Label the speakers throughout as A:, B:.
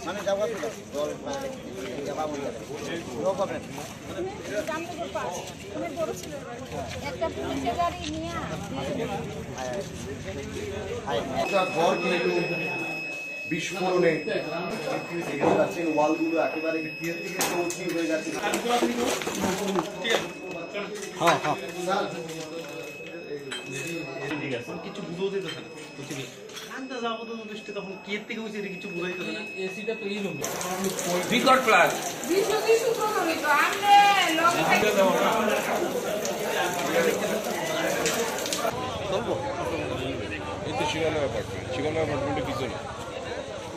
A: মানে যাওয়া তো দল যাওয়া বলে নো প্রবলেম
B: একটা পুলিশের গাড়ি নিয়ে
C: একটা ঘর কিন্তু বিস্ফোরণে ওয়ালগুলো একেবারে চৌচির হয়ে গেছে।
A: হ্যাঁ হ্যাঁ
D: কিছু বুঝেও যেতেছে না বুঝলি আন্দাজ আপাতত দৃষ্টি তখন কি এর থেকে হয়েছে কিছু বোঝা যেতেছে না এসিটা তো এই রুম বিকট প্লাস
B: বিশ্বজি সূত্র হবে তো আমনে লোক
D: চলবো
E: এই তো শিবালয় অ্যাপার্টমেন্ট, শিবালয় অ্যাপার্টমেন্টের পিছনে।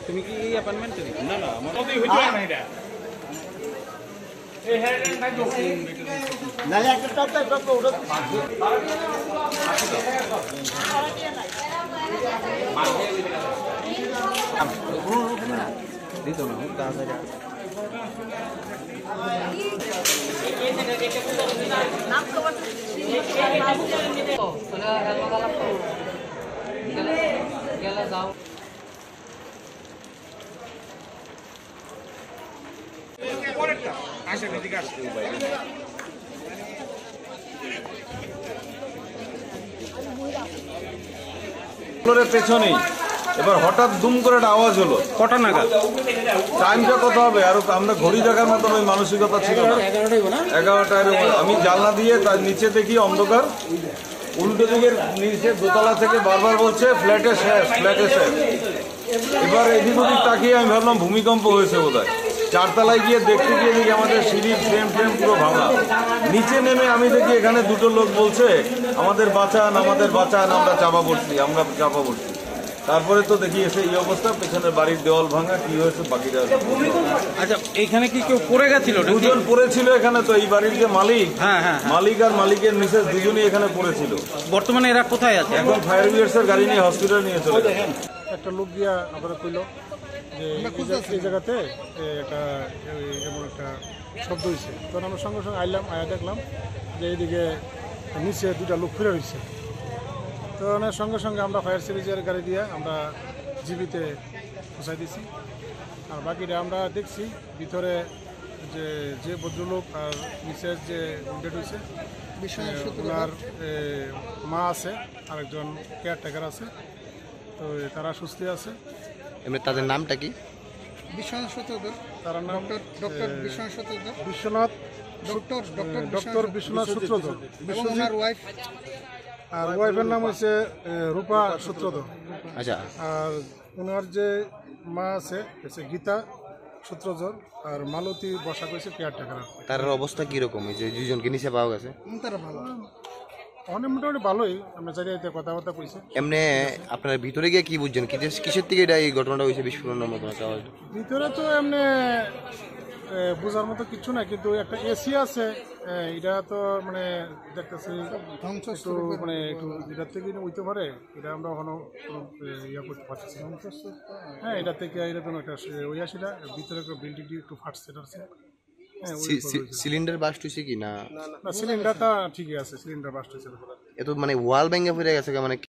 D: তুমি কি এই অ্যাপার্টমেন্টে
E: না না আমার
A: নালে একটা টপ টপ ওটা দিত না তাড়াতাড়ি
F: পেছনেই এবার হঠাৎ দুম করে একটা আওয়াজ হলো।
D: কটা নাগাদ
F: টাইমটা কত হবে আর আমরা ঘড়ি দেখার মতন ওই মানসিকতা ছিল না। 11টায় আমি জানলা দিয়ে তার নিচে দেখি অন্ধকার, উল্টো দিকের নিচে দোতলা থেকে বারবার বলছে ফ্ল্যাটে শেষ ফ্ল্যাটে শেষ। এবার এদিক ওদিক তাকিয়ে আমি ভাবলাম ভূমিকম্প হয়েছে বোধহয়। 4তলায় গিয়ে দেখতে গিয়ে দেখি আমাদের সিঁড়ির ফ্রেম পুরো ভাঙা। নিচে নেমে আমি দেখি এখানে দুটো লোক বলছে আমাদের বাঁচান আমরা চাপা পড়ছি। তারপরে তো দেখি এসে এই অবস্থা, পেছনের বাড়ির দেওয়াল ভাঙা, কি হয়েছে বাকিটা।
D: আচ্ছা এখানে কি কেউ পড়ে গেছিল?
F: দুজন পড়েছিল এখানে, তো এই বাড়ির যে মালিক
D: হ্যাঁ
F: মালিক আর মালিকের মিসেস দুজনই এখানে পড়েছিল।
D: বর্তমানে এরা কোথায় আছে?
F: এখন ফায়ার ব্রিগেডের গাড়ি নিয়ে হসপিটাল নিয়ে চলে গেছে।
G: একটা লোক গিয়া আমরা কইল যে এই জায়গাতে একটা এমন একটা শব্দ হয়েছে। তখন আমরা সঙ্গে সঙ্গে আইলাম, আয়া দেখলাম যে এইদিকে নিচে দুটা লোক ফিরে রয়েছে। তখন সঙ্গে সঙ্গে আমরা ফায়ার সার্ভিসের গাড়ি দিয়ে আমরা জীবিতে পৌঁছাই দিছি। আর বাকিটা আমরা দেখছি ভিতরে যে ভদ্রলোক আর নিচের যে ডেড হয়েছে ওনার মা আছে, আরেকজন কেয়ারটেকার আছে, তো তারা সুস্থ আছে।
C: এমনি তাদের নামটা কি?
H: বিশ্বনাথ সূত্রধর।
G: তার নাম
H: ডক্টর বিশ্বনাথ সূত্রধর।
G: ডক্টর বিশ্বনাথ সূত্রধর।
H: এবং ওনার ওয়াইফ
G: আর ওয়াইফের নাম হচ্ছে রূপা সূত্রধর।
C: আচ্ছা,
G: আর ওনার যে মা আছে হচ্ছে গীতা সূত্রধর, আর মালতী বসাক হয়েছে কেয়ারটেকার।
C: তার অবস্থা কিরকম? এই যে দুজনকে নিচে পাওয়া গেছে,
H: তারা ভালো,
G: অনেক মোটামুটি ভালোই। আমরা চারিদিকে কথাবার্তা কইছি।
C: এমনি আপনার ভিতরে গিয়ে কি বুঝছেন, কিসের থেকে এটা এই ঘটনাটা হয়েছে? বিস্ফোরণের মতো একটা আওয়াজ।
G: ভিতরে তো এমনি বোঝার মতো কিছু না, কিন্তু একটা এসি আছে, এটা তো মানে দেখতেছি
H: ধ্বংস
G: মানে একটু এটার থেকে হইতে পারে, এটা আমরা কোনো ইয়া করতে পারছি না। হ্যাঁ, এটা থেকে এরকম একটা ওই আসিটা ভিতরে বিল্ডিংটি একটু ফাটছে টাটছে।
C: সিলিন্ডার বাস্ট হয়েছে কি না?
G: সিলিন্ডারটা ঠিকই আছে, সিলিন্ডার বাস্ট হয়েছে।
C: এত মানে ওয়াল ভেঙে ফিরে গেছে মানে